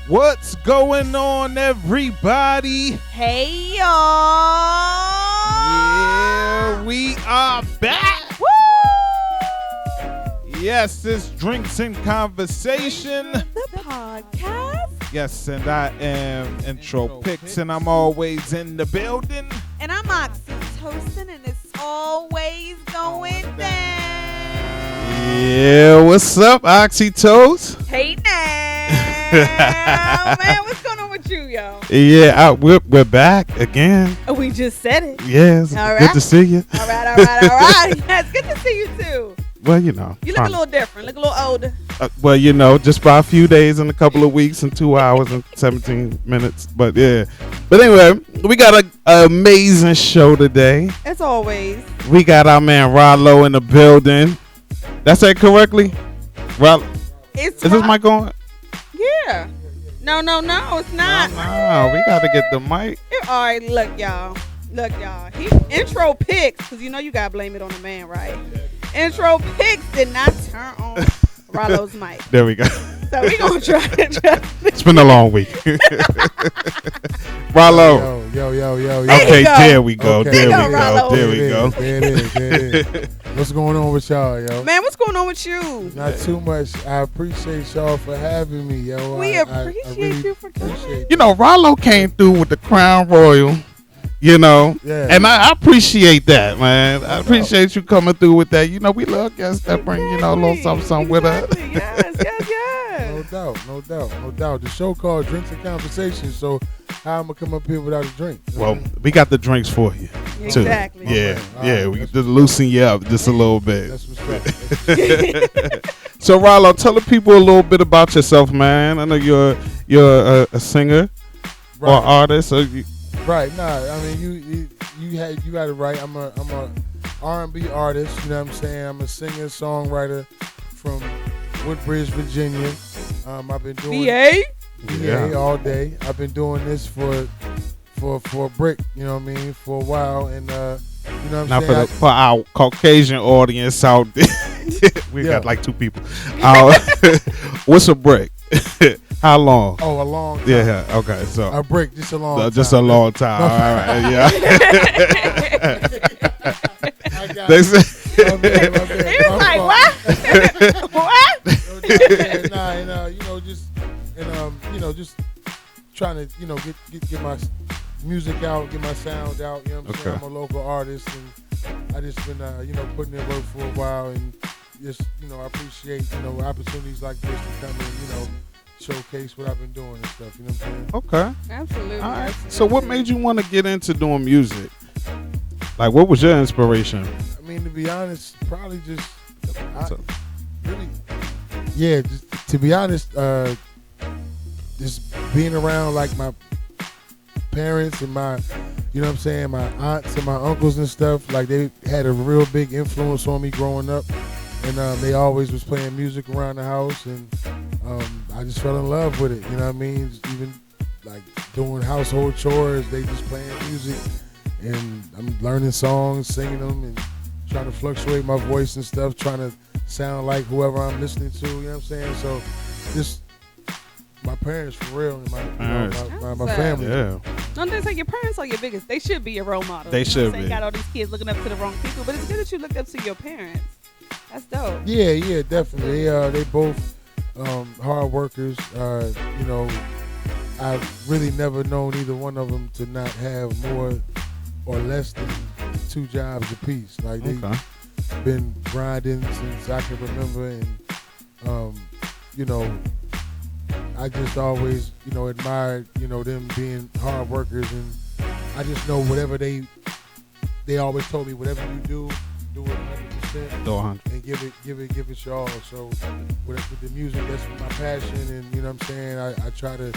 What's going on, everybody? Hey, y'all. Yeah, we are back. Woo! Yes, it's Drinks and Conversation. The podcast. Yes, and I am Intro Picks, and I'm always in the building. And I'm Oxytocin, and it's always going down. Yeah, what's up, Oxytocin? Hey, now. Man, what's going on with you, yo? Yeah, we're back again. Oh, we just said it. Yes, All right. good to see you. All right. Yes, good to see you, too. Well, you know. You look a little different. Look a little older. Well, you know, just by a few days and a couple of weeks and 2 hours and 17 minutes. But yeah. But anyway, we got an amazing show today. As always. We got our man Ralow in the building. That's that correctly? Ralow. Is this mic on? Yeah. No, it's not. No, we got to get the mic. All right, look, y'all. He intro picks, because you know you got to blame it on the man, right? Intro picks did not turn on Rallow's mic. There we go. So we going to try. It's been a long week. Ralow. Yo. Okay, there we go. Okay. There we Ralow. go. There we go. There it is. What's going on with y'all, yo? Man, what's going on with you? Not too much. I appreciate y'all for having me, yo. We I appreciate really you for coming. appreciate You know, Ralow came through with the Crown Royal, you know, Yeah. and I appreciate that, man. I appreciate you coming through with that. You know, we love guests that bring, you know, a little something with us. Yes. No doubt. The show called Drinks and Conversation, so how I'm going to come up here without a drink? Well, we got the drinks for you, too. Exactly. Yeah, Right. we can just loosen you up just a little bit. That's what's up. So, Ralow, tell the people a little bit about yourself, man. I know you're a singer or artist. Or Right. Nah, I mean, you got it right. I'm a R&B artist, you know what I'm saying? I'm a singer, songwriter from Woodbridge, Virginia. I've been doing VA? VA all day. I've been doing this for a brick, you know what I mean, for a while, and you know what now I'm saying. for our Caucasian audience out there, we got like 2 people. What's a brick? How long? Oh, a long time. Yeah. Okay. So A brick, just a long time. just a long time. All right. Yeah. I got They it. say. He was like, what? What? Nah, just trying to, get my music out, get my sound out. You know what I'm saying? I'm a local artist, and I just been, putting in work for a while, and just, I appreciate, opportunities like this to come and, showcase what I've been doing and stuff. You know what I'm saying? Okay. Absolutely. All right. So, what made you want to get into doing music? Like, what was your inspiration? I mean, to be honest, probably just, just to be honest, just being around like my parents and my, my aunts and my uncles and stuff, like they had a real big influence on me growing up, and they always was playing music around the house, and I just fell in love with it, you know what I mean? Even like doing household chores, they just playing music, and I'm learning songs, singing them, and trying to fluctuate my voice and stuff, trying to sound like whoever I'm listening to, you know what I'm saying? So just my parents for real, and my family. Yeah. Don't they say your parents are your biggest? They should be your role model. They should be. You got all these kids looking up to the wrong people, but it's good that you look up to your parents. That's dope. Yeah, definitely. They both hard workers. I've really never known either one of them to not have more or less than 2 jobs apiece. Like they've been grinding since I can remember, and I just always admired them being hard workers, and I just know whatever they always told me, whatever you do it 100%. Go on. And give it your all. So with the music, that's my passion, and you know what I'm saying. I try to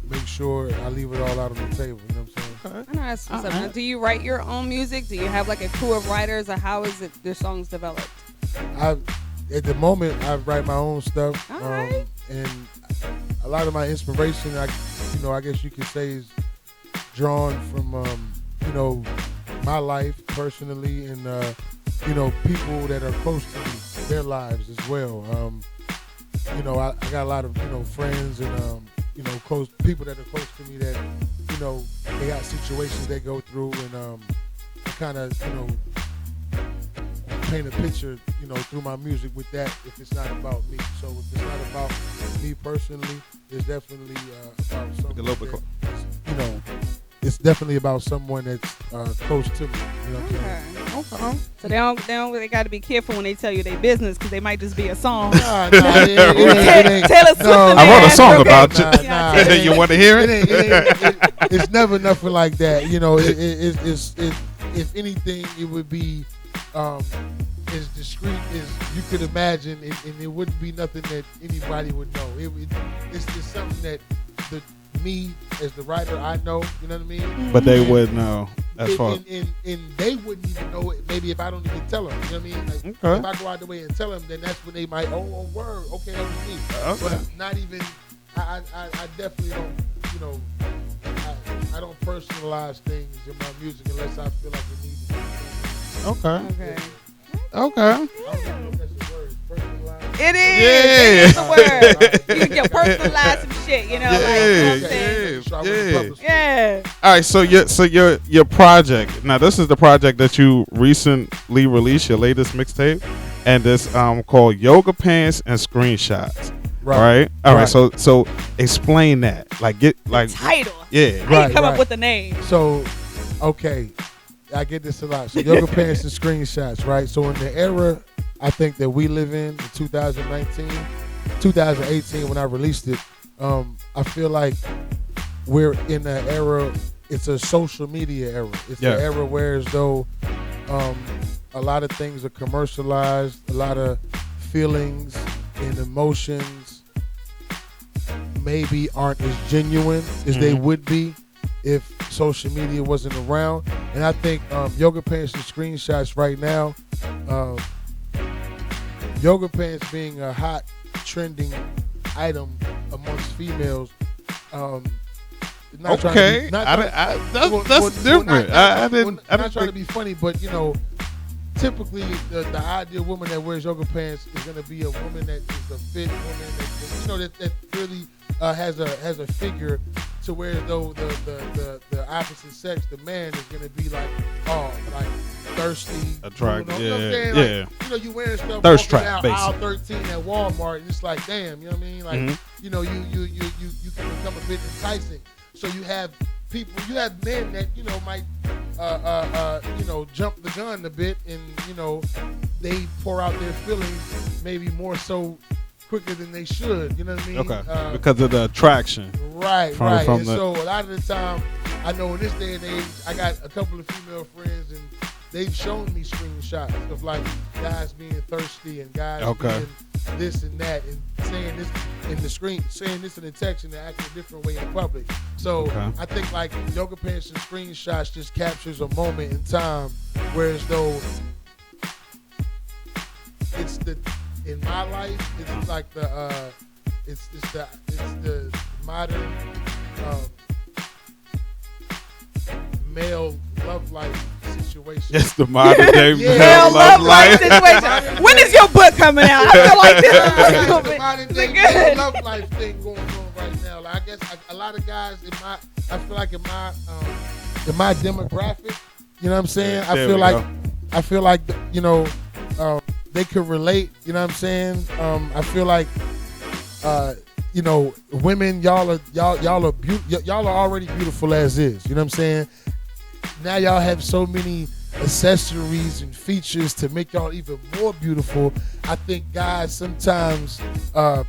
make sure I leave it all out on the table. You know what I'm saying? I know that's what's up. Do you write your own music? Do you have like a crew of writers, or how is it their songs developed? At the moment, I write my own stuff, All right. and a lot of my inspiration, I guess you could say, is drawn from my life personally, and people that are close to me, their lives as well. I got a lot of friends and close people that are close to me that, they got situations they go through, and I kind of, paint a picture, through my music with that. If it's not about me, so if it's not about me personally, it's definitely about someone that, it's definitely about someone that's close to me. You know what I'm saying? Okay. So they got to be careful when they tell you their business, because they might just be a song. Nah, it ain't. Tell us. I wrote a song about you. You want to hear it? It's never nothing like that. If anything, it would be as discreet as you could imagine, and it wouldn't be nothing that anybody would know. It's just something that me as the writer, I know, you know what I mean? But they would know. That's far. And they wouldn't even know it maybe if I don't even tell them. You know what I mean? Like, if I go out the way and tell them, then that's when they might, word, okay, that was me. Okay. But not even, I definitely don't, I don't personalize things in my music unless I feel like it needs to be. Okay. I don't know if that's a word. Personalized. It is. Yeah. It's a word. You can personalize some shit, you know what I'm saying? Yeah. All right, so your project. Now this is the project that you recently released, your latest mixtape, and it's called Yoga Pants and Screenshotz. Right. All right. So explain that. Title. Yeah. How you come up with the name? So, okay, I get this a lot. So Yoga Pants and Screenshotz, right? So in the era, I think that we live in 2019, 2018, when I released it, I feel like we're in an era. It's a social media era. It's an era where as though a lot of things are commercialized, a lot of feelings and emotions maybe aren't as genuine as they would be if social media wasn't around. And I think Yoga Pants and Screenshotz right now, Yoga Pants being a hot trending item amongst females, that's different. I'm not trying to be funny, but typically the ideal woman that wears yoga pants is going to be a woman that is a fit woman that really has a figure to where though the opposite sex, the man, is going to be like thirsty, attractive. You wearing stuff thirst walking trap, down aisle 13 at Walmart, and it's like, damn, you know what I mean? Like, you can become a bit enticing. So you have men that might jump the gun a bit, and they pour out their feelings maybe more so quicker than they should. You know what I mean? Okay. Because of the attraction. Right. So a lot of the time, I know in this day and age, I got a couple of female friends, and they've shown me screenshots of like guys being thirsty and guys being this and that, and saying this in the screen, saying this in the text, and acting a different way in public. So I think like Yoga Pants and Screenshotz just captures a moment in time, whereas though it's in my life, it's like it's the modern male love life situation. Yes, the modern day male love life situation. When is your book coming out? I feel like this is the modern day male love life thing going on right now. Like, I guess a lot of guys I feel like in my demographic, you know what I'm saying? I feel like they could relate. You know what I'm saying? I feel like women, y'all are already beautiful as is. You know what I'm saying? Now y'all have so many accessories and features to make y'all even more beautiful. I think guys sometimes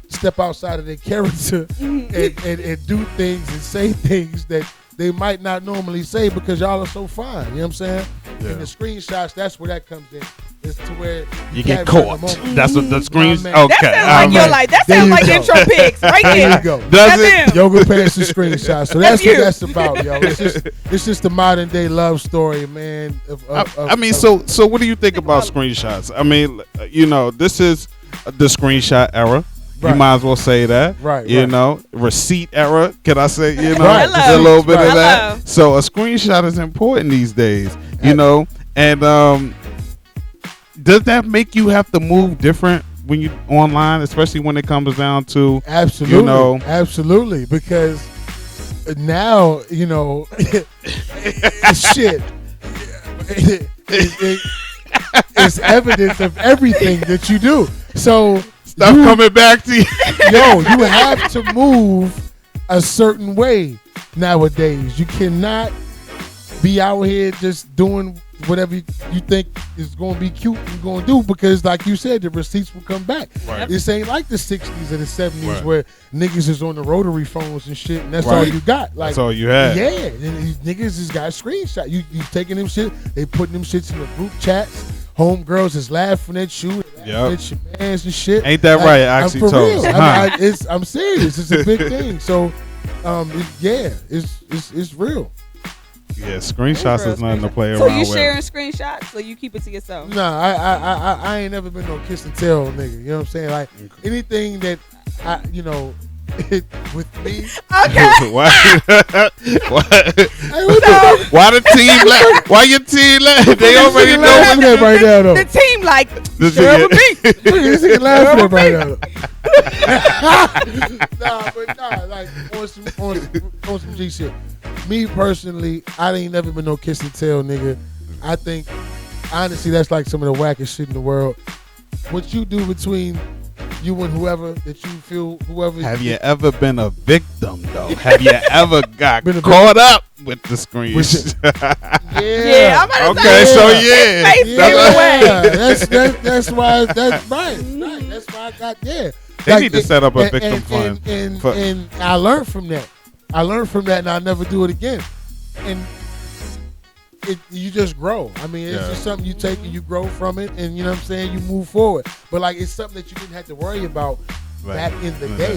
step outside of their character and do things and say things that they might not normally say because y'all are so fine. You know what I'm saying? Yeah. And the screenshots, that's where that comes in. It's to where you get caught. That's what the screens. Okay, that sounds like intro pics right there. There you go. Does it? Yoga Pants and Screenshots. So that's what that's about, yo. It's just the modern day love story, man. So what do you think about Screenshots? I mean, this is the screenshot era. Right. You might as well say that. Right. Receipt era. Can I say, a little bit of that? So a screenshot is important these days, and does that make you have to move different when you online, especially when it comes down to absolutely, you know, absolutely, because now you know, shit. It's evidence of everything that you do. So stuff coming back to you. Yo, you have to move a certain way nowadays. You cannot be out here just doing whatever you think is going to be cute and going to do, because like you said, the receipts will come back. Right. This ain't like the 60s or the 70s right. where niggas is on the rotary phones and shit, and that's all you got. Like, that's all you had. Yeah, and these niggas just got screenshot. You taking them shit, they putting them shits in the group chats. Homegirls is laughing at you, at your mans and shit. Ain't that right? Actually, for real. Huh? I'm serious. It's a big thing. So, it's real. Yeah, screenshots is nothing to play around with. So you with. sharing screenshots, or you keep it to yourself? Nah, I ain't never been no kiss and tell nigga. You know what I'm saying? Like anything that with me. Okay. Why? Why the team? Why your team? They already know that right now, though. The team like share with me. This nigga laughing at right now. Like on some G shit. Me personally, I ain't never been no kiss and tell nigga. I think honestly that's like some of the wackest shit in the world. What you do between you and whoever that you feel whoever. Have you ever been a victim though? Have you ever got caught up with the screen? Yeah. I'm about to okay, say, so yeah. That's why. That's right. That's why I got there. They need to set up a victim fund. And I learned from that. And I'll never do it again. And you just grow. I mean, it's just something you take and you grow from it, and you know what I'm saying, you move forward. But like, it's something that you didn't have to worry about back in the day.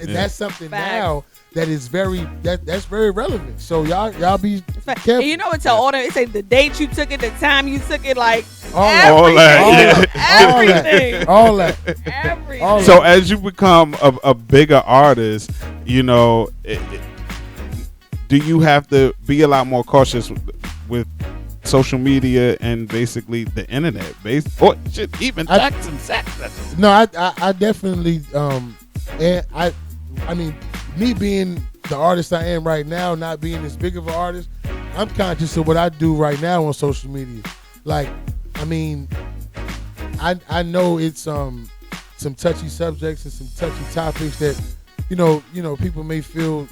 That's something now that is that's very relevant. So y'all be careful. And you know, it's order. It's like the date you took it, the time you took it, like everything. All that. Everything. So as you become a bigger artist, you know, do you have to be a lot more cautious with social media and basically the internet even text and sex? No, I definitely and I mean, me being the artist I am right now, not being as big of an artist, I'm conscious of what I do right now on social media. Like, I mean, I know it's some touchy subjects and some touchy topics that you know people may feel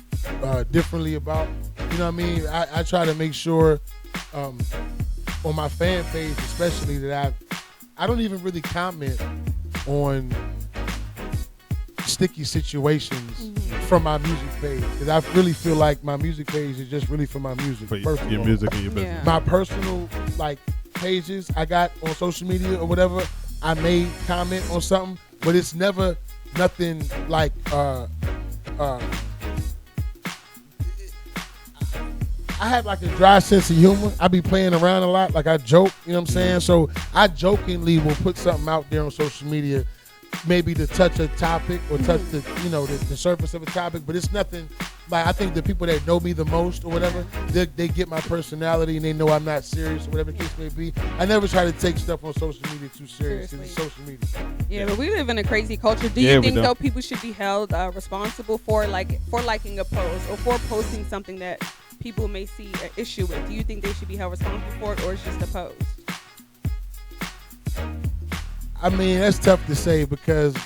differently about. You know what I mean? I try to make sure on my fan page especially that I don't even really comment on sticky situations from my music page, because I really feel like my music page is just really for my music. For your music and your business. Yeah. My personal like pages I got on social media or whatever, I may comment on something, but it's never nothing like I have like a dry sense of humor. I be playing around a lot, like I joke, you know what I'm saying? So I jokingly will put something out there on social media, maybe to touch a topic or touch the surface of a topic, but it's nothing like, I think the people that know me the most or whatever, they get my personality and they know I'm not serious or whatever the case may be. I never try to take stuff on social media too serious because it's social media. Yeah, but we live in a crazy culture. Do you think though people should be held responsible for liking a post or for posting something that people may see an issue with? Do you think they should be held responsible for it, or it's just a post? I mean, that's tough to say because,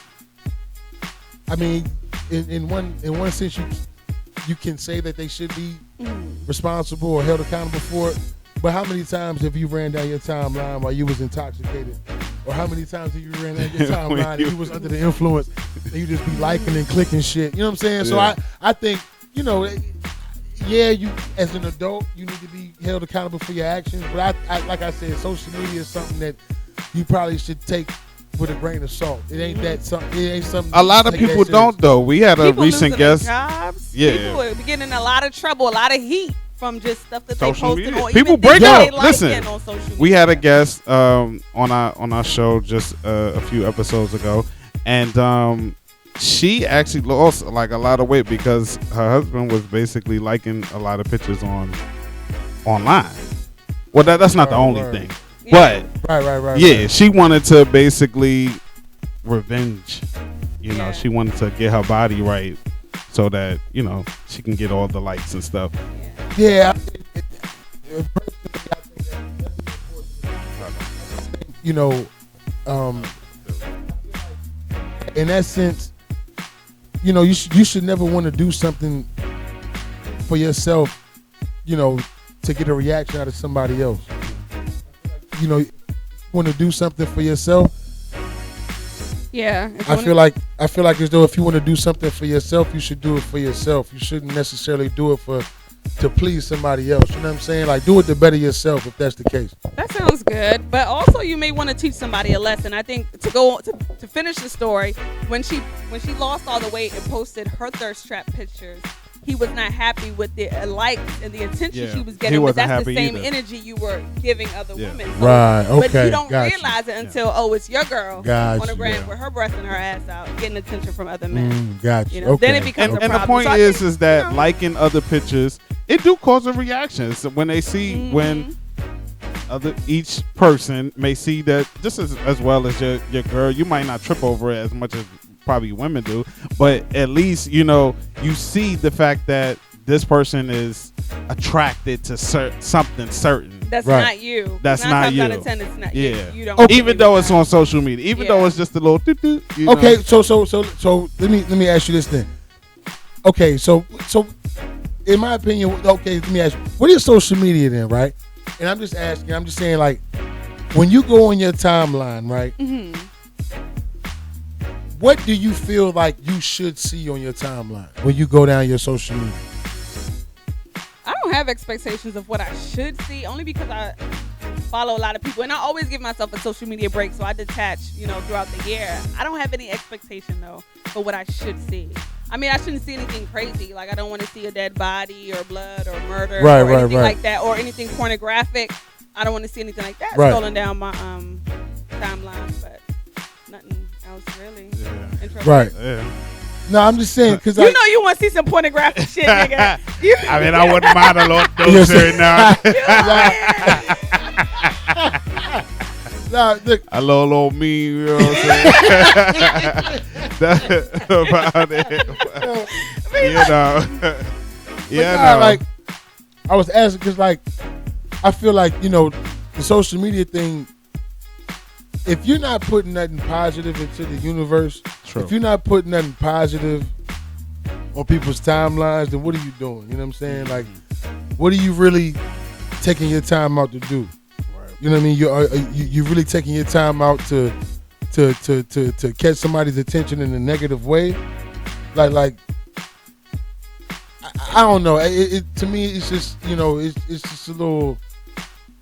I mean, in one sense you can say that they should be responsible or held accountable for it. But how many times have you ran down your timeline while you was intoxicated? Or how many times have you ran down your timeline and you was under the influence and you just be liking and clicking shit? You know what I'm saying? Yeah. So I think, yeah, you as an adult, you need to be held accountable for your actions. But I like I said, social media is something that you probably should take with a grain of salt. It ain't something. A lot of people don't though. We had a recent guest. Jobs. Yeah, people are getting in a lot of trouble, a lot of heat from just stuff that social they posted media. on. People break out. Listen, on social media. We had a guest on our show just a few episodes ago, and she actually lost like a lot of weight because her husband was basically liking a lot of pictures online. Well, that's not the only thing. Yeah. But right. yeah, she wanted to basically revenge. You know, she wanted to get her body right so that, you know, she can get all the likes and stuff. Yeah. You know, in that sense, you know, you should never want to do something for yourself, you know, to get a reaction out of somebody else. You know, you want to do something for yourself. Yeah. I feel like as though if you want to do something for yourself, you should do it for yourself. You shouldn't necessarily do it to please somebody else. You know what I'm saying? Like, do it to better yourself if that's the case. That sounds good, but also you may want to teach somebody a lesson. I think to finish the story, when she lost all the weight and posted her thirst trap pictures, he was not happy with the likes and the attention she was getting. But that's the same energy you were giving other women. So, right. Okay. But you don't realize it until it's your girl on the gram with her breast and her ass out, getting attention from other men. Gotcha. You know? Then it becomes a problem. And the point is that liking other pictures, it do cause a reaction. So when they see when each person may see that just as well as your girl, you might not trip over it as much as probably women do, but at least, you know, you see the fact that this person is attracted to something certain. That's not you. That's not you. It's not you. You don't even though it's on social media, even though it's just a little doo-doo, you okay, know? so let me ask you this then. Okay, so in my opinion, okay, let me ask you, what is social media then, right? And I'm just saying, like, when you go on your timeline, right? Mm-hmm. What do you feel like you should see on your timeline when you go down your social media? I don't have expectations of what I should see, only because I follow a lot of people, and I always give myself a social media break, so I detach, you know, throughout the year. I don't have any expectation though for what I should see. I mean, I shouldn't see anything crazy. Like, I don't want to see a dead body or blood or murder or anything like that, or anything pornographic. I don't want to see anything like that scrolling down my timeline, but nothing else really. Right. Yeah. No, I'm just saying because you know you want to see some pornographic shit, nigga. I mean, I wouldn't mind a little dose right now. Nah, look. A little meme, you know what I'm saying? That's about it. You know. Like, I was asking because, like, I feel like, you know, the social media thing, if you're not putting nothing positive into the universe, if you're not putting nothing positive on people's timelines, then what are you doing? You know what I'm saying? Like, what are you really taking your time out to do? You know what I mean? You're really taking your time out to catch somebody's attention in a negative way. Like I don't know. It to me, it's just, you know, it's just a little.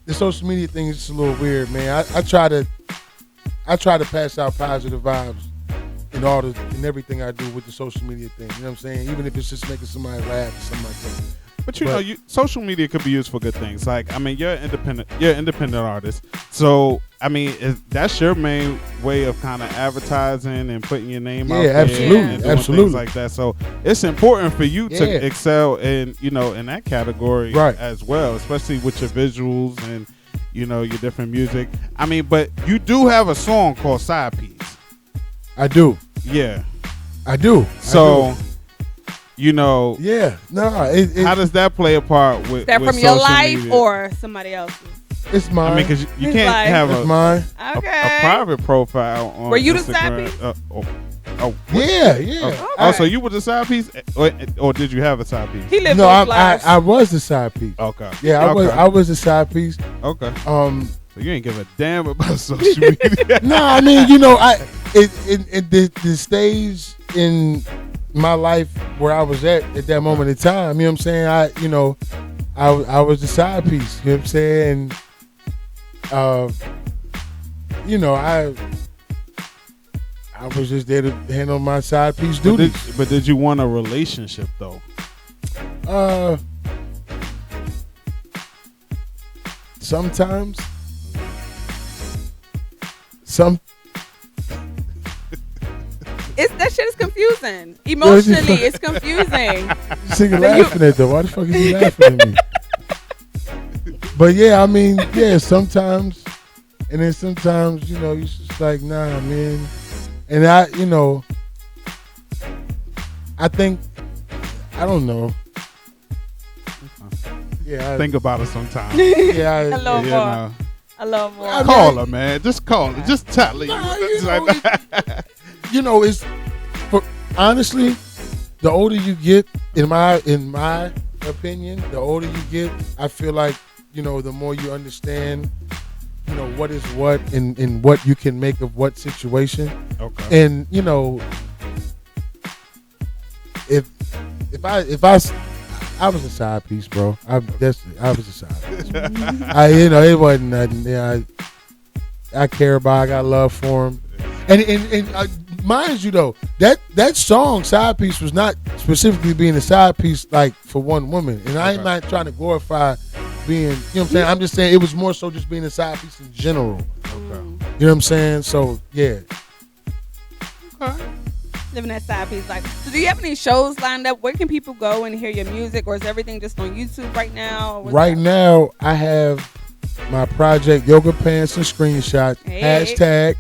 The social media thing is just a little weird, man. I try to pass out positive vibes in everything I do with the social media thing. You know what I'm saying? Even if it's just making somebody laugh or something like that. But you know, social media could be used for good things. Like, I mean, you're an independent artist. So, I mean, that's your main way of kind of advertising and putting your name out there. Absolutely. And doing things like that. So, it's important for you to excel in, you know, in that category as well, especially with your visuals and, you know, your different music. I mean, but you do have a song called Sidepieces. I do. Yeah. I do. So, you know, how does that play a part with? Is that with from your life media? Or somebody else's? It's mine. I mean, because you can't have a private profile on. Were you Instagram. The side piece? Yeah. Oh, so you were the side piece, or did you have a side piece? He lived I was the side piece. Okay. Yeah, I was the side piece. Okay. So you ain't give a damn about social media. No, I mean, you know, the stage in my life where I was at that moment in time, you know what I'm saying? I was the side piece, you know what I'm saying? And, you know, I was just there to handle my side piece duties. But did you want a relationship though? Sometimes. That shit is confusing. Emotionally, it's confusing. This nigga laughing at though. Why the fuck is he laughing at me? But yeah, I mean, sometimes. And then sometimes, you know, you're just like, nah, man. And I think, I don't know. Yeah, think about it sometime. Yeah, I love more. Call her, man. Just call her. Just tell her. It's honestly, the older you get, in my opinion, the older you get, I feel like the more you understand, what is what and what you can make of what situation. Okay. And if I was a side piece, bro. I was a side piece. It wasn't nothing. Yeah, I care about. I got love for him. And mind you though, that song "Side Piece" was not specifically being a side piece like for one woman. And I'm not trying to glorify being. You know what I'm saying? I'm just saying it was more so just being a side piece in general. Okay. You know what I'm saying? So yeah. Okay. Living that side piece life. So do you have any shows lined up? Where can people go and hear your music, or is everything just on YouTube right now? Right now, I have my project Yoga Pantz and Screenshotz. Hashtag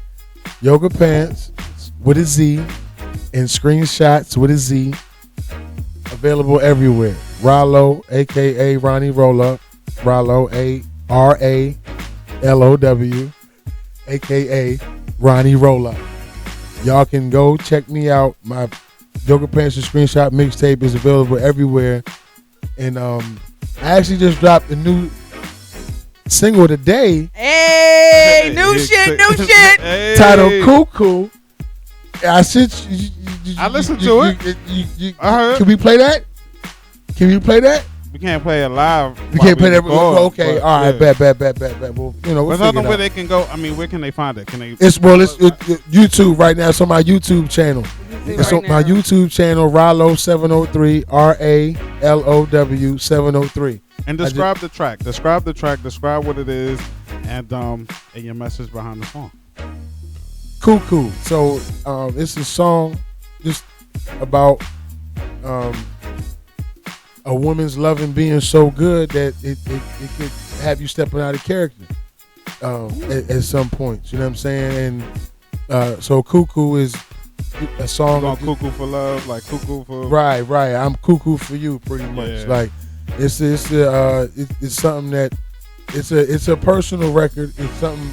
Yoga Pantz with a Z and Screenshotz with a Z. Available everywhere. Ralow, aka Ronnie Roller. Ralow, RALOW, aka Ronnie Roller. Y'all can go check me out. My Yoga Pantz and Screenshot mixtape is available everywhere. And I actually just dropped a new single today. Hey, new shit. Hey. Titled Cookoo. I listened to it. I heard. Can we play that? We can't play it live. We can't play that. Okay, all right, bet. Well, But I don't know where they can go. I mean, where can they find it? It's YouTube right now. It's on my YouTube channel. It's on my YouTube channel, Ralow703, RALOW 703. And describe the track. Describe what it is, and your message behind the song. Cookoo. So it's a song just about a woman's loving being so good that it could have you stepping out of character at some points. You know what I'm saying? And so Cookoo is a song. Cuckoo for love, like cuckoo for. Right. I'm cuckoo for you, pretty much. Yeah. Like it's something that it's a personal record. It's something.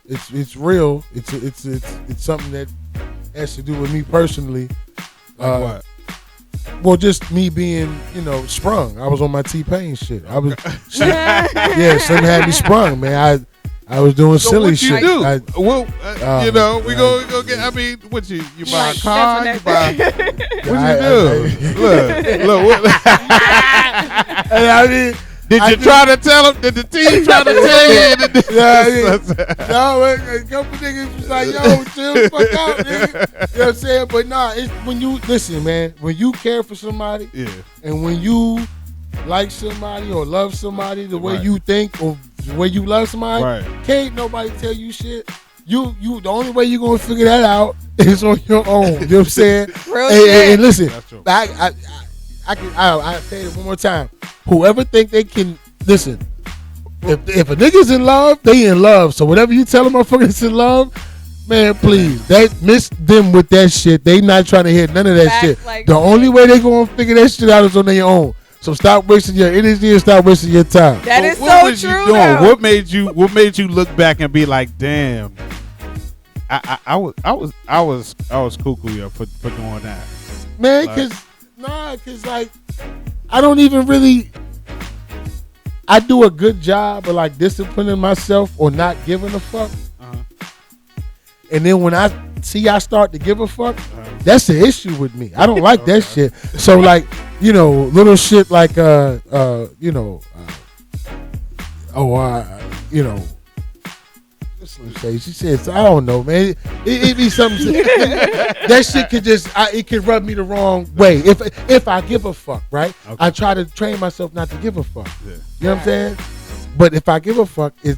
It's real. It's something that has to do with me personally. What? Well, just me being, sprung. I was on my T-Pain shit. I was, something had me sprung, man. I was doing silly shit. What you do? We go get. I mean, what you buy a car? You buy. What you do? Look. And I mean. Did you try to tell him? Did the team try to tell you? No, a couple niggas was like, yo, chill the fuck out, nigga. You know what I'm saying? But nah, it's when you, listen, man, when you care for somebody, and when you like somebody or love somebody the way you think or the way you love somebody, can't nobody tell you shit. You the only way you're gonna figure that out is on your own. You know what I'm saying? And listen, I say it one more time. Whoever think they can listen, if a nigga's in love, they in love. So whatever you tell them motherfuckers in love, man, please, that miss them with that shit. They not trying to hear none of that shit. Like the only way they gonna figure that shit out is on their own. So stop wasting your energy and stop wasting your time. That is so true. What made you look back and be like, damn, I was cuckoo for doing that, man? Cause like I don't even really. I do a good job of like disciplining myself or not giving a fuck. And then when I start to give a fuck, that's the issue with me. I don't like that shit. So like, little shit like she says, I don't know, man. It be something. That shit could it could rub me the wrong way. If I give a fuck, right? Okay. I try to train myself not to give a fuck. Yeah. You know what I'm saying? But if I give a fuck, I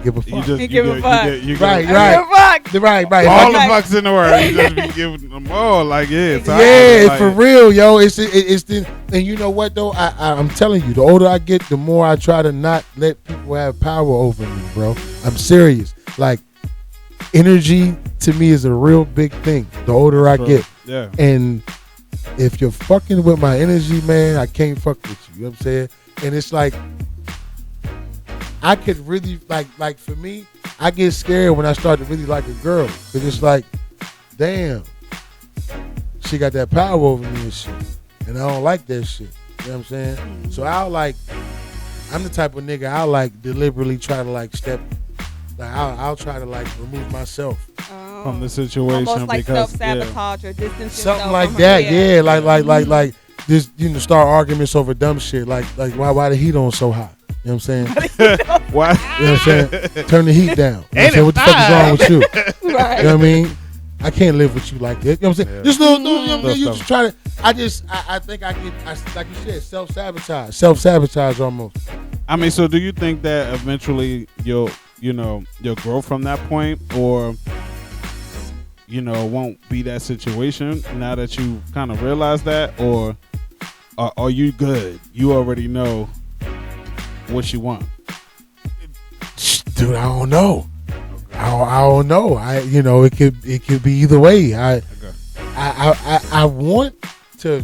give a fuck. You give a fuck. Right. All the fucks in the world, you just be giving them all like for real, yo. It's and you know what though? I'm telling you, the older I get, the more I try to not let people have power over me, bro. I'm serious. Like energy to me is a real big thing. The older I get, and if you're fucking with my energy, man, I can't fuck with you. You know what I'm saying? And it's like I could really like for me, I get scared when I start to really like a girl, because it's like, damn, she got that power over me and shit, and I don't like that shit. You know what I'm saying? So I'm the type of nigga I'll like deliberately try to like step. Like I'll try to like remove myself from the situation, almost like because self-sabotage or distance something yourself like from that. her. Yeah, like this, start arguments over dumb shit. Like why the heat on so hot? You know what I'm saying? Why? You know what I'm saying? Turn the heat down. You know what I'm saying? What the fuck is wrong with you? Right. You know what I mean? I can't live with you like that. You know what I'm saying? Yeah. Just little, you know what I mean? You just try to. I think I get, like you said, self-sabotage almost. I mean, so do you think that eventually you'll grow from that point, or won't be that situation now that you kind of realize that, or are you good? You already know what you want. Dude, I don't know. I don't know. It could be either way. I want to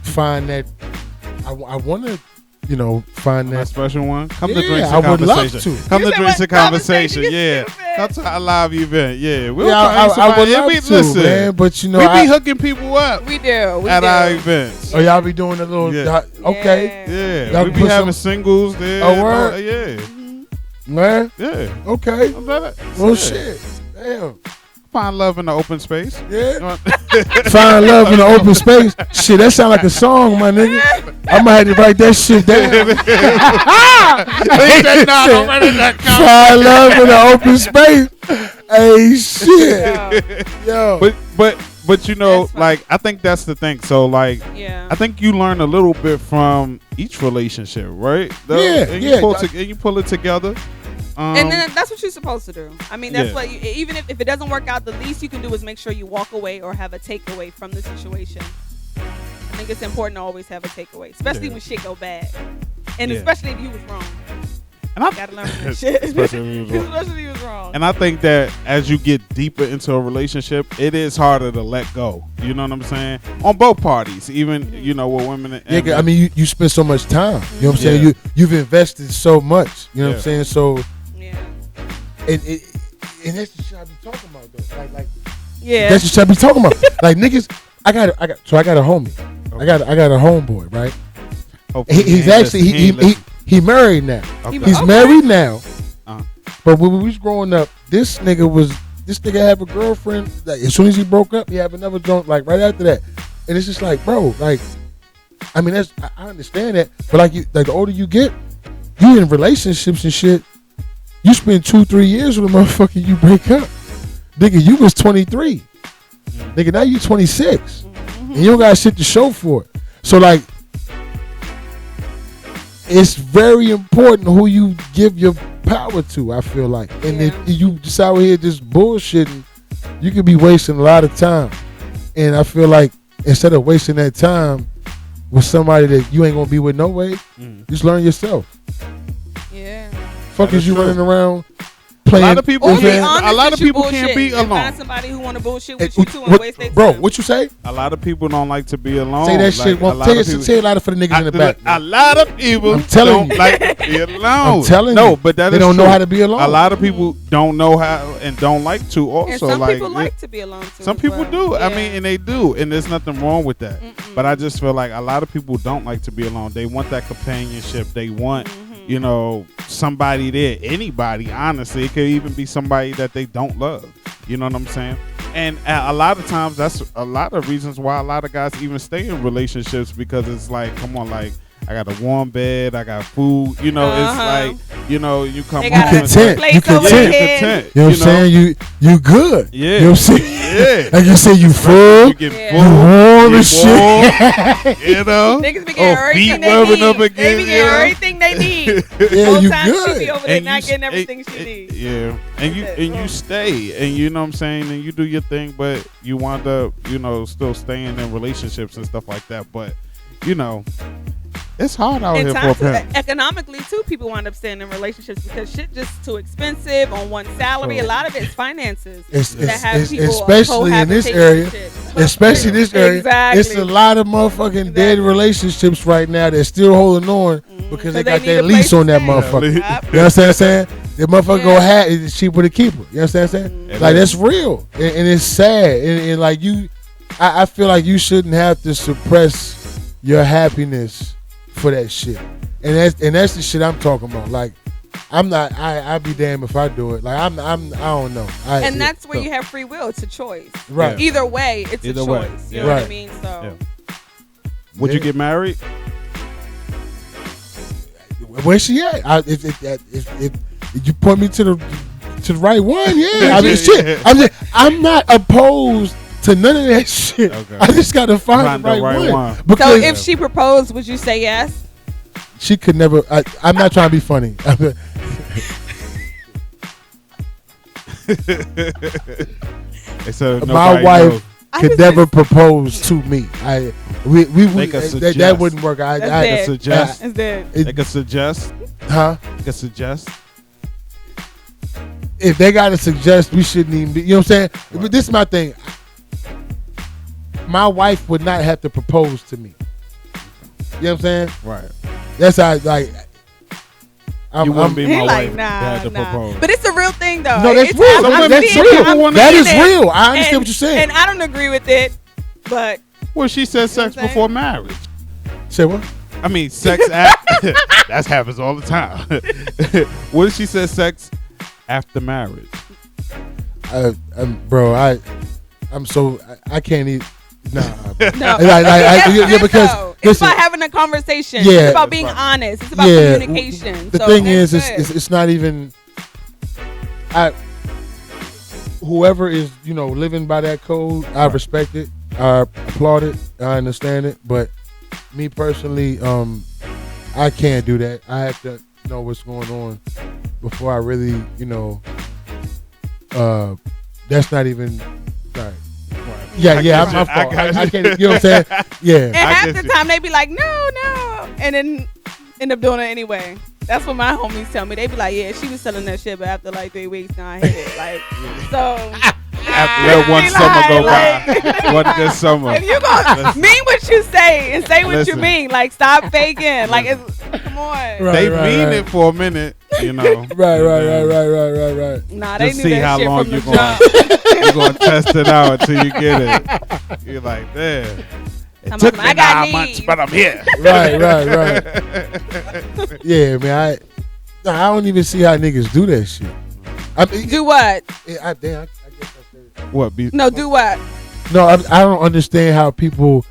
find that. I want to find that special one. Come to Yeah, drinks I and would love conversation. to. Come You to said drinks what? and conversation. Conversation, Yeah, you come to a live event. Yeah, we'll Yeah, I would love to, listen, man. But we be hooking people up We do. at our events. Oh, y'all be doing a little. Yeah. Okay. Yeah, Y'all we be put having some- singles there. Oh, word? Yeah, Man. yeah. Okay. I'm better. Well, Yeah. shit. Damn. Find love in the open space. Yeah. Find love in the open space. Shit, that sound like a song, my nigga. I might have to write that shit down. Don't write it down. Find love in the open space. Hey, shit. Yo. But like, I think that's the thing. So like, I think you learn a little bit from each relationship, right? And you pull it together. And then that's what you're supposed to do. I mean, that's what even if it doesn't work out, the least you can do is make sure you walk away or have a takeaway from the situation. I think it's important to always have a takeaway, especially when shit go bad, and especially if you was wrong. And I gotta learn from that shit, especially if you was wrong. And I think that as you get deeper into a relationship, it is harder to let go. You know what I'm saying? On both parties, even with women. And I mean, you spend so much time. You know what I'm saying? You've invested so much. You know what I'm saying? So. And that's the shit I be talking about though. Like that's the shit I be talking about. Like niggas, I got a homie. Okay. I got a homeboy, right? He's actually he married now. Okay. He's married now. But when we was growing up, this nigga had a girlfriend. Like, as soon as he broke up, he had another joint like right after that. And it's just like, bro, like, I mean, I understand that, but like the older you get, you in relationships and shit. You spend 2-3 years with a motherfucker, you break up. Nigga, you was 23. Nigga, now you 26. And you don't got shit to show for it. So, like, it's very important who you give your power to, I feel like. And if you just out here just bullshitting, you could be wasting a lot of time. And I feel like instead of wasting that time with somebody that you ain't going to be with no way, just learn yourself. Fuck is you running around playing? A lot of people can't be alone. Find somebody who want to bullshit with you too and waste their time. Bro, what you say? A lot of people don't like to be alone. Say that shit. Say it louder for the niggas in the back. A lot of people don't like to be alone. I'm telling you. No, but that is they don't true. know how to be alone. A lot of people don't know how and don't like to also. And some people like to be alone too. Some people do. I mean, and they do. And there's nothing wrong with that. But I just feel like a lot of people don't like to be alone. They want that companionship. They want somebody there, anybody, honestly. It could even be somebody that they don't love. You know what I'm saying? And a lot of times, that's a lot of reasons why a lot of guys even stay in relationships, because it's like, come on, like, I got a warm bed, I got food. It's like, you come home. You content. You content. You know what I'm saying? You good. Yeah. You know what I'm saying? Yeah. Like you say, you full. You get full. You warm and shit. Niggas be getting everything they need. Up again, they be getting everything they need. Yeah, you time good. She be over there not getting everything she needs. Yeah. And you stay, and you know what I'm saying, and you do your thing, but you wind up, still staying in relationships and stuff like that. But, It's hard out And here for a pimp. economically too, people wind up staying in relationships because shit just too expensive on one salary. A lot of it's finances that have people especially in this area. Especially in this area, Exactly. it's a lot of motherfucking dead relationships right now that's still holding on because they got that lease on that motherfucker. Yep. You understand what I'm saying? The motherfucker go have it's cheaper to keep her. You understand what I'm saying? Like that's real, and it's sad, and like I feel like you shouldn't have to suppress your happiness for that shit, and that's the shit I'm talking about. Like, I'm not. I'd be damned if I do it. Like I don't know. And that's where you have free will. It's a choice. Right. Either way, it's Either a way. choice. You know what I mean? So. Would you get married? Where's she at? If you point me to the right one, yeah. I mean, shit. I'm not opposed to none of that shit. Okay. I just gotta find the right one. So if she proposed, would you say yes? She could never. I'm not trying to be funny. My wife could never propose to me. That wouldn't work. I could suggest. They could suggest. Huh? They could suggest. If they gotta suggest, we shouldn't even be. You know what I'm saying? Right. But this is my thing. My wife would not have to propose to me. You know what I'm saying? Right. That's how like. You wouldn't be my wife. Nah. To propose. But it's a real thing, though. No, that's real. That's real. That is real. I understand what you're saying. And I don't agree with it, but. Well, she said sex before marriage. Say what? I mean, sex after. That happens all the time. What if she said sex after marriage? Bro, I'm so I can't eat. Nah. No. Because it's about having a conversation. Yeah, it's about being honest. It's about communication. The thing is, it's not even. Whoever is living by that code, I respect it. I applaud it. I understand it. But me personally, I can't do that. I have to know what's going on before I really, that's not even. Right. Yeah, I'm my fault. I can't, you know what I'm saying? Yeah. And half the time they be like, no, and then end up doing it anyway. That's what my homies tell me. They be like, yeah, she was selling that shit, but after like 3 weeks, now I hit it. Like, so. After one summer go by, one good summer. If you gonna mean what you say and say what you mean, like stop faking. Like, come on. They mean it for a minute, Right. Nah, they just knew see that how shit long from the jump. you're gonna test it out until you get it. You're like, damn. It took me 9 months, but I'm here. Right. Yeah, man. I don't even see how niggas do that shit. Do what? I guess what? No, do what? No, I don't understand how people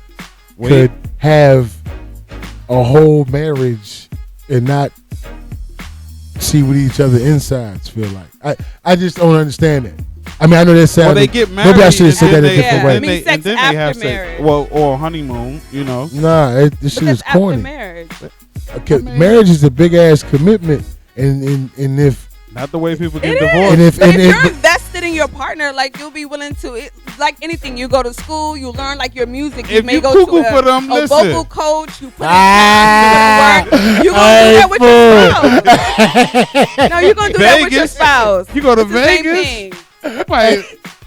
could have a whole marriage and not see what each other insides feel like. I just don't understand it. I mean, I know that's sad. Well, they get married. Maybe I should have said that a different way. I mean, sex then after they have marriage. sex. Well, or honeymoon, Nah, this shit is corny. After marriage. Okay, marriage is a big ass commitment, and if not the way people get divorced. But if you're invested in your partner, like you'll be willing to, like anything. You go to school, you learn like your music. You may go to a vocal coach. You put in time, you gonna do that with your spouse. No, you're gonna do that with your spouse. You go to Vegas.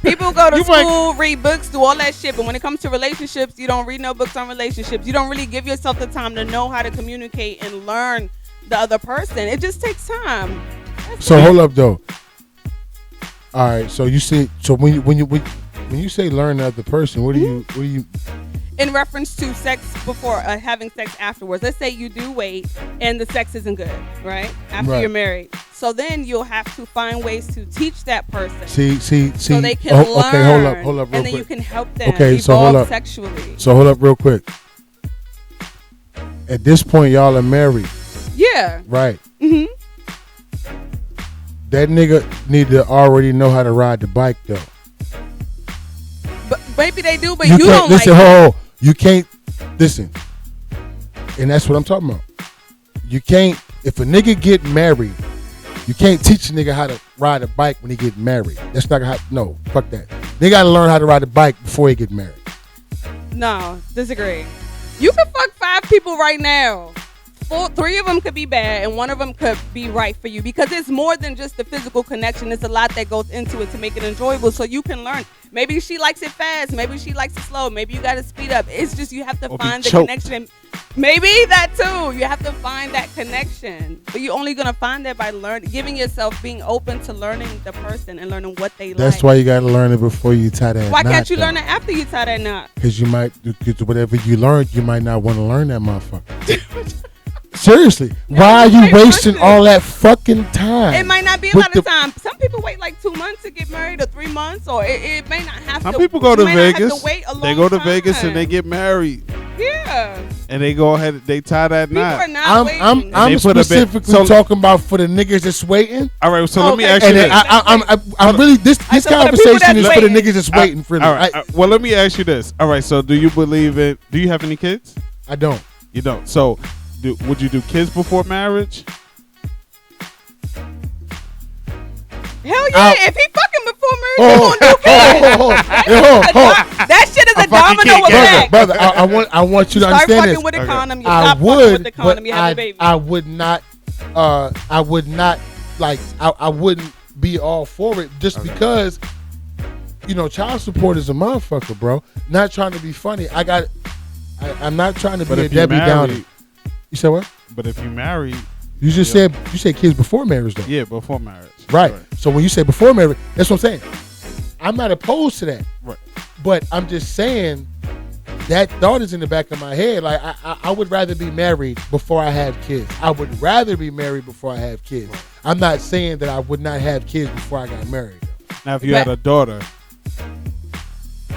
People go to school, read books, do all that shit, but when it comes to relationships, you don't read no books on relationships. You don't really give yourself the time to know how to communicate and learn the other person. It just takes time. So hold up though. All right. So you say when you say learn the other person, what do you? In reference to sex before having sex afterwards. Let's say you do wait and the sex isn't good, right? After you're married. So then you'll have to find ways to teach that person. See. So they can learn. Okay, hold up real quick. And then you can help them evolve sexually. So hold up real quick. At this point, y'all are married. Yeah. Right. Mm-hmm. That nigga need to already know how to ride the bike though. But maybe they do, but you don't listen, like it. You can't listen. And that's what I'm talking about. You can't, if a nigga get married, you can't teach a nigga how to ride a bike when he get married. That's not how, no, fuck that. They gotta learn how to ride a bike before he get married. No, disagree. You can fuck 5 people right now three of them could be bad and one of them could be right for you, because it's more than just the physical connection. It's a lot that goes into it to make it enjoyable, so you can learn. Maybe she likes it fast, maybe she likes it slow, maybe you got to speed up. It's just you have to find the connection. Maybe that too. You have to find that connection, but you're only gonna find that by giving yourself, being open to learning the person and learning what they like. That's why you gotta learn it before you tie that knot. Why can't you learn it after you tie that knot? Because whatever you learned, you might not want to learn that motherfucker. Seriously, why are you wasting all that fucking time? It might not be a lot of time. Some people wait like 2 months to get married, or 3 months, or it may not have to. Some people go to Vegas. They go to Vegas and they get married. Yeah. And they go ahead, they tie that knot. People are not waiting. I'm specifically talking about for the niggas that's waiting. All right, so let me ask you this. I'm really this conversation is for the niggas that's waiting for. All right. Well, let me ask you this. All right, so do you believe it? Do you have any kids? I don't. You don't. So, would you do kids before marriage? Hell yeah! If he fucking before marriage, he's gonna do kids. That shit is a domino effect. Brother, I want you to start understand fucking this. With the condom. You stop fucking with the condom. You have a baby. I would not like. I wouldn't be all for it just because. You know, child support is a motherfucker, bro. Not trying to be funny. I'm not trying to be a Debbie Downer. You said what? But if you marry, you just said kids before marriage, though. Yeah, before marriage. Right. So when you say before marriage, that's what I'm saying. I'm not opposed to that. Right. But I'm just saying that thought is in the back of my head. Like I would rather be married before I have kids. I would rather be married before I have kids. I'm not saying that I would not have kids before I got married. Now, if you had a daughter,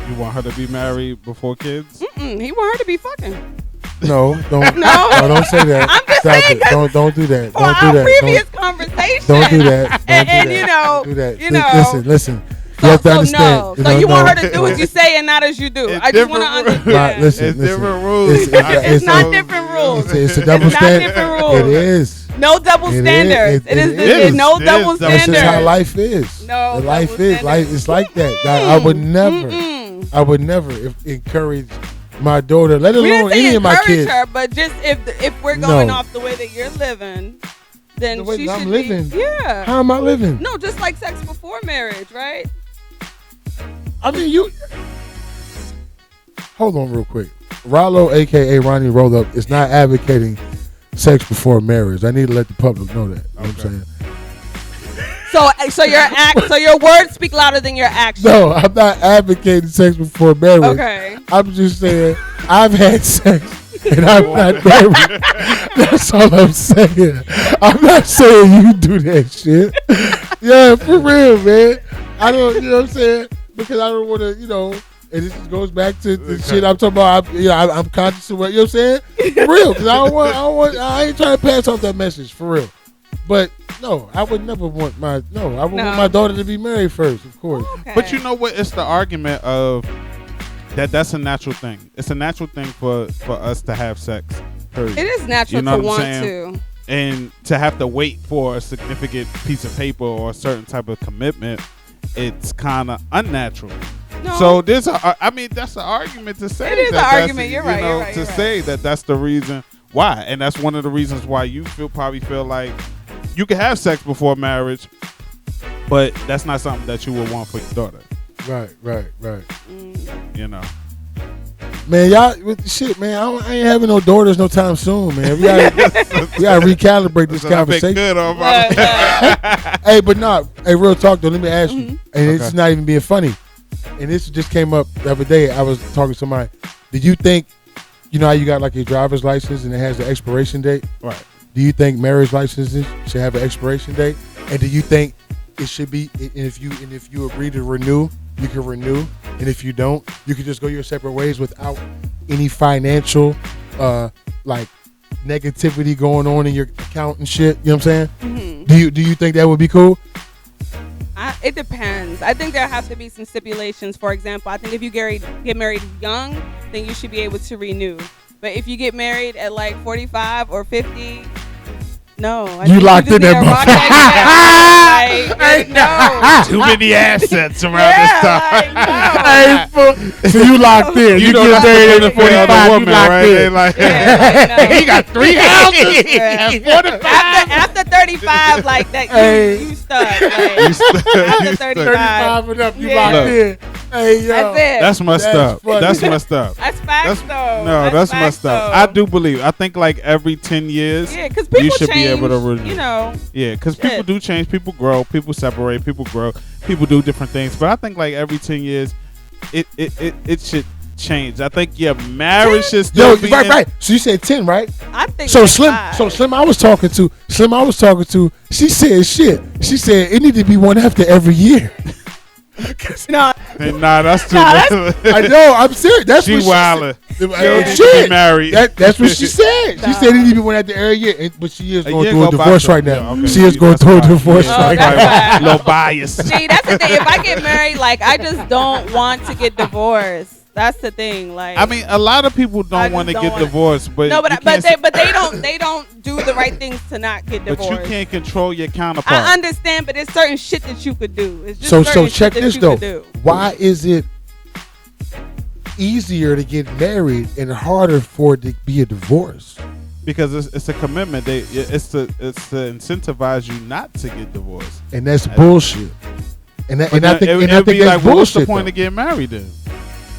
you want her to be married before kids? He want her to be fucking. No, don't. No, don't say that. I'm just saying. Don't do that. For our previous conversation. Don't do that. And you know. Listen. You have to understand. So you want her to do as you say and not as you do. I just want to understand. Listen. Different rules. It's not different rules. It's a double standard. It's not different rules. It is. No double standards. It is no double standards. This is how life is. No, life is. Life is like that. I would never encourage my daughter, let alone any of my kids. Her, but just if we're going off the way that you're living, then the way she that should I'm living. be. Yeah. How am I living? No, just like sex before marriage, right? I mean, you. Hold on, real quick. Ralow, aka Ronnie Roll Up, is not advocating sex before marriage. I need to let the public know that. You know what I'm saying? So your words speak louder than your actions. No, I'm not advocating sex before marriage. Okay. I'm just saying I've had sex and I'm not married. That's all I'm saying. I'm not saying you do that shit. Yeah, for real, man. I don't, you know what I'm saying? Because I don't want to, and this goes back to the shit I'm talking about. I'm conscious of what, you know what I'm saying? For real, because I ain't trying to pass off that message, for real. But no, I would never want want my daughter to be married first, of course. Okay. But you know what? It's the argument of that's a natural thing. It's a natural thing for us to have sex. Period. It is natural to want to. And to have to wait for a significant piece of paper or a certain type of commitment, it's kind of unnatural. No. So that's an argument to say. It is an argument. You're right. You're right. Say that that's the reason why, and that's one of the reasons why you probably feel like you can have sex before marriage, but that's not something that you would want for your daughter. Right. Man, y'all with the shit, man. I ain't having no daughters no time soon, man. We gotta recalibrate this conversation. Good on Hey, but hey, real talk though. Let me ask you, and it's not even being funny. And this just came up the other day. I was talking to somebody. Did you think, how you got like your driver's license and it has an expiration date? Right. Do you think marriage licenses should have an expiration date? And do you think it should be? And if you agree to renew, you can renew. And if you don't, you can just go your separate ways without any financial negativity going on in your account and shit. You know what I'm saying? Mm-hmm. Do you think that would be cool? It depends. I think there have to be some stipulations. For example, I think if you get married young, then you should be able to renew. But if you get married at like 45 or 50, No. You locked in that motherfucker. No. Too many assets around this time. So you locked in. You know get married at 45, woman, you locked right? in. Like, he got 3 houses. After 35, like that, you stuck. Like, after 35 and up, you locked in. Hey, yo. That's it. That's messed up. That's messed up. That's facts, though. No, that's messed up. I do believe. I think like every 10 years, because people you should change, be able to renew. you know. Yeah, because people do change. People grow. People separate. People grow. People do different things. But I think like every 10 years, it should change. I think your marriage should still be right. So you said 10, right? I think so. Like Slim. 5. So Slim, I was talking to. She said shit. She said it need to be one after every year. No, that's too much. I know. I'm serious. That's she what she said. She married. That's what she said. She said it need to be one after every year. But she is going through a divorce right now. Okay. She is going through a divorce right now. Little bias. See, that's the thing. If I get married, like I just don't want to get divorced. That's the thing. Like, I mean, a lot of people don't want to get divorced, but no, but they don't do the right things to not get divorced. But you can't control your counterpart. I understand, but there's certain shit that you could do. It's just so check this though. Why is it easier to get married and harder for it to be a divorce? Because it's a commitment. It's to incentivize you not to get divorced, and that's bullshit. And I think that's bullshit. What's the point of getting married then?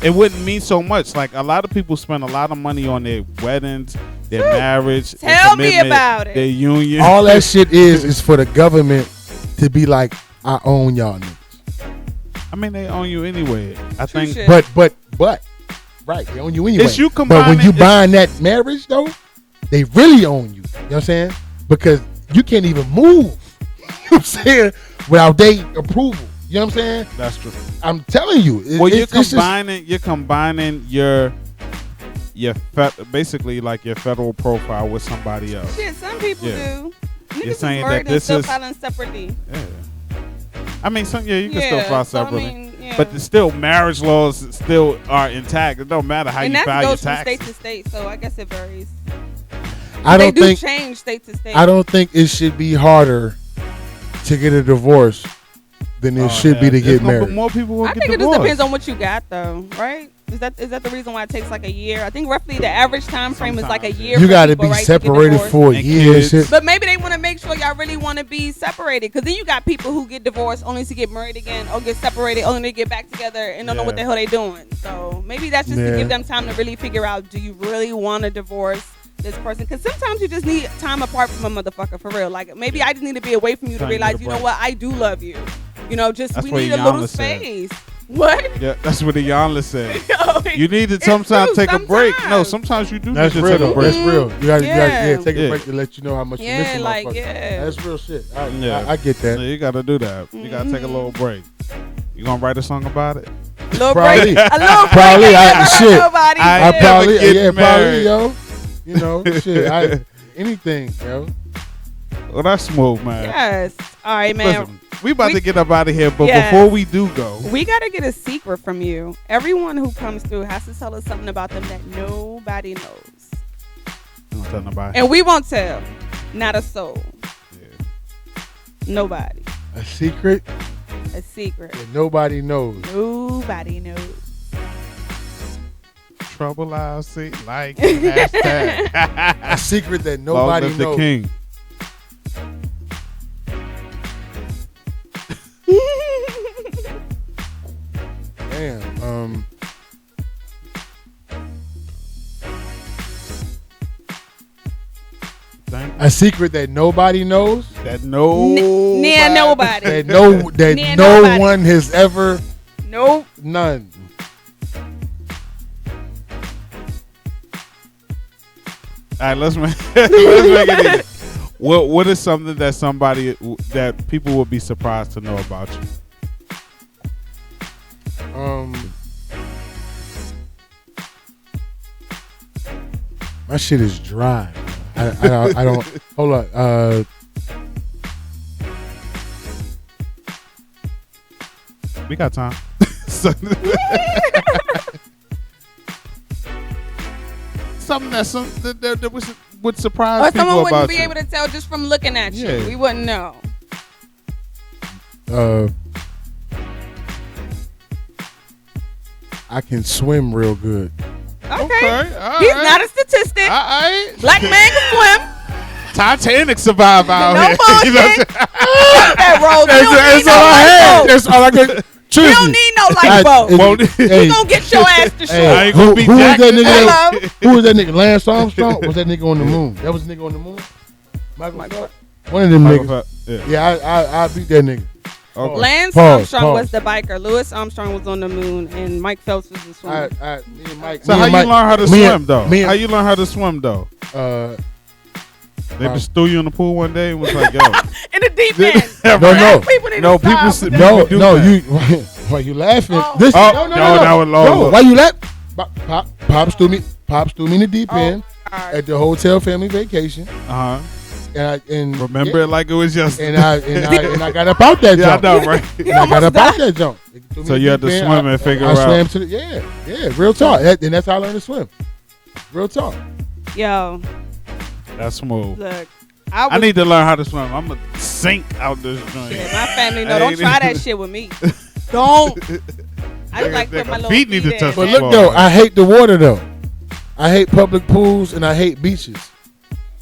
It wouldn't mean so much. Like a lot of people spend a lot of money on their weddings, their marriage. Tell me about it. Their union. All that shit is for the government to be like, I own y'all niggas. I mean, they own you anyway. I think. Shit. But right, they own you anyway. It's you but when you buying that marriage though, they really own you. You know what I'm saying? Because you can't even move. You know what I'm saying? Without their approval. You know what I'm saying? That's true. I'm telling you. You're combining your basically like your federal profile with somebody else. Shit, some people do. Niggas You're saying is that this still is filing separately. Yeah. I mean, you can still file separately. I mean, but still, marriage laws still are intact. It don't matter how you file your taxes. And that goes from state to state, so I guess it varies. They do change state to state. I don't think it should be harder to get a divorce than it should be to get married. More people will get divorced. I think it just depends on what you got, though, right? Is that the reason why it takes like a year? I think roughly the average time frame is like a year. You got to be separated for a year. But maybe they want to make sure y'all really want to be separated, because then you got people who get divorced only to get married again, or get separated only to get back together and don't know what the hell they doing. So maybe that's just to give them time to really figure out, do you really want to divorce this person? Because sometimes you just need time apart from a motherfucker, for real. Like maybe I just need to be away from you to realize, you know what, I do love you. You know, just we need a little space. What? Yeah, that's what the Yonla said. You need to sometimes take a break. No, sometimes you do need to take a break. That's real. You gotta take a break to let you know how much you miss them. Like, that's real shit. I get that. So you gotta do that. You gotta take a little break. You gonna write a song about it? A little break. Probably. I probably, yo. You know, shit. Anything, yo. Well, that's smooth, man. Yes. All right, man. Listen, we about to get up out of here, but before we do go, we got to get a secret from you. Everyone who comes through has to tell us something about them that nobody knows. Don't tell nobody. And we won't tell. Not a soul. Yeah. Nobody. A secret? A secret. That nobody knows. Nobody knows. Trouble I'll see. Like hashtag. A secret that nobody knows. The king. Damn. A secret that nobody knows. That nobody. Nobody. That no one has ever. Nope. None. All right, let's make it easy. What is something that people would be surprised to know about you? My shit is dry. I don't. Hold on. We got time. Something that would surprise or people someone about wouldn't be you? able to tell just from looking at you. Yeah. We wouldn't know. I can swim real good. Okay. All He's right. not a statistic. All right. Black man can swim. Titanic survive out No here. bullshit. You know what I'm saying? That road. You don't need That's all I had. That's all I could. You don't need no lifeboat. Hey, You gonna get your ass to shore. I ain't gonna be who was that Jack- nigga? Who was that nigga? Lance Armstrong? Was that nigga on the moon? That was the nigga on the moon? Michael Phelps? One of them niggas. Yeah, I beat that nigga. Okay. Lance Pause, Armstrong pause. was the biker. Louis Armstrong was on the moon, and Mike Phelps was the swimmer. Me and Mike. So me how and you Mike- learn how to me and- swim though? me and- How you learn how to swim though? They just threw you in the pool one day and was like, "Yo, In the deep end. No. People need No, to stop people with said- that. No, do no, that. you. Why you laughing? Oh. Listen, Oh, no, that was low. No, why you laughing? Pops threw me in the deep Oh, end God. at the hotel family vacation, uh huh." and Remember it like it was yesterday. and I got up out that Yeah, I jump. know, right? And I got up out that jump. They threw me So in you the had to deep end. swim and figure I out. swam to the yeah, real talk. And that's how I learned to swim. Real talk. Yo, That's smooth. look. I need to learn how to swim. I'm gonna sink out this joint. Yeah, my family I know. Don't ain't try that even- shit with me. Don't. I just like Nigga, put my little feet need to in. touch But the look floor. though, I hate the water though. I hate public pools and I hate beaches.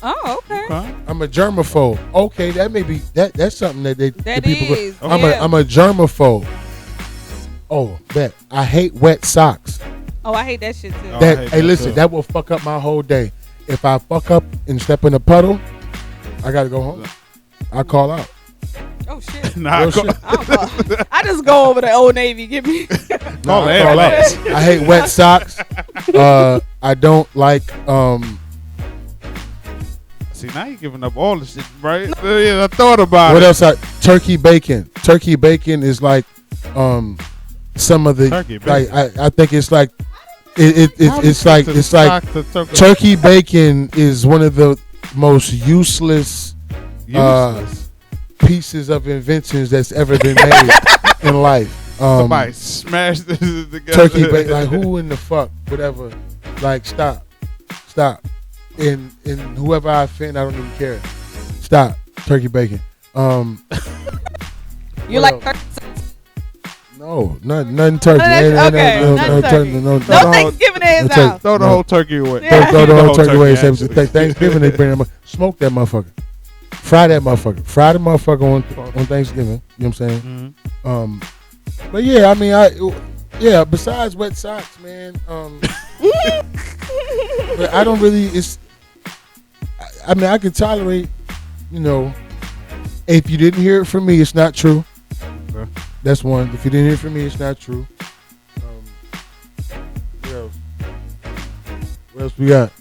Oh, okay. Okay. I'm a germaphobe. Okay, that may be that's something that the people is. go, I'm Yeah. a germaphobe. Oh, bet. I hate wet socks. Oh, I hate that shit too. Oh, I That hate hey, that listen, too. that will fuck up my whole day. If I fuck up and step in a puddle, I gotta go home. I call out. Oh shit. Nah, Real go- shit. I just go over to Old Navy. Give me. Call I it call out. ambulance. I hate wet socks. I don't like See, now you're giving up all the shit, right? Yeah, I thought about what it. else? Turkey bacon. Turkey bacon is like some of the Turkey like bacon. I think it's like it's like turkey. turkey bacon is one of the most useless Useless. pieces of inventions that's ever been made in life. Somebody smashed this together. Turkey bacon, like who in the fuck, whatever. Like stop. And whoever I offend, I don't even care. Stop. Turkey bacon. You What like else? turkey? No, nothing turkey. Okay, nothing turkey. No, No Thanksgiving in his turkey. house. Throw the No. whole turkey away. Yeah. Throw the whole turkey away. actually. Thanksgiving, they bring that smoke that motherfucker. Fry that motherfucker. Fry the motherfucker on Thanksgiving. You know what I'm saying? Mhm. But yeah, I mean, besides wet socks, man. But I don't really. I mean, I can tolerate. You know, if you didn't hear it from me, it's not true. Okay. That's one. If you didn't hear it from me, it's not true. What else? What else we got?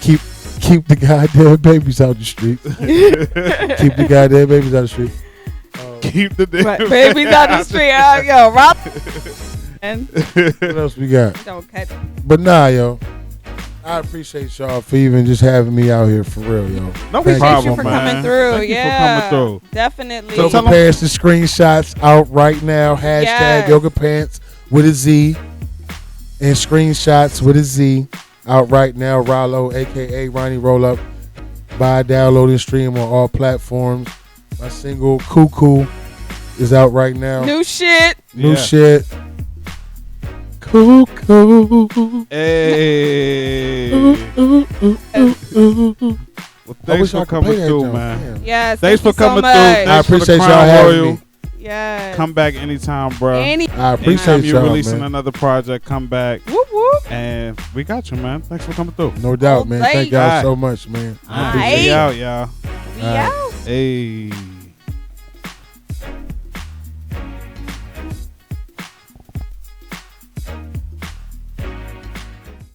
Keep the goddamn babies out the street. Keep the goddamn babies out the street. Keep the damn Right, babies out the street. Yo, Rob. And What else we got? don't catch. But nah, yo. I appreciate y'all for even just having me out here for real, yo. No Thank Appreciate problem, you for man. coming through. Thank you for Yeah, coming through. definitely. So Yoga tell 'em- Pants, the screenshots out right now. Hashtag Yes. Yoga Pants with a Z. And Screenshotz with a Z out right now. Ralow, a.k.a. Ronnie Roll Up. Buy, download, and stream on all platforms. My single, Cookoo, is out right now. New shit. New Yeah. shit. Cookoo. Hey. Ooh, ooh, ooh, ooh. Well, I thanks wish I for could coming play that through, joint. man. Damn. Yes. Thanks thank for you coming so through. much. Thanks I for the appreciate Crown y'all having Royal. me. Yes. Come back anytime, bro. Any. I Anytime appreciate you're y'all, releasing man. another project, come back. Whoop whoop. And we got you, man. Thanks for coming through. No doubt, man. Thank y'all Alright. so much, man. I Alright. appreciate We it. out, y'all. We All right. out. Hey.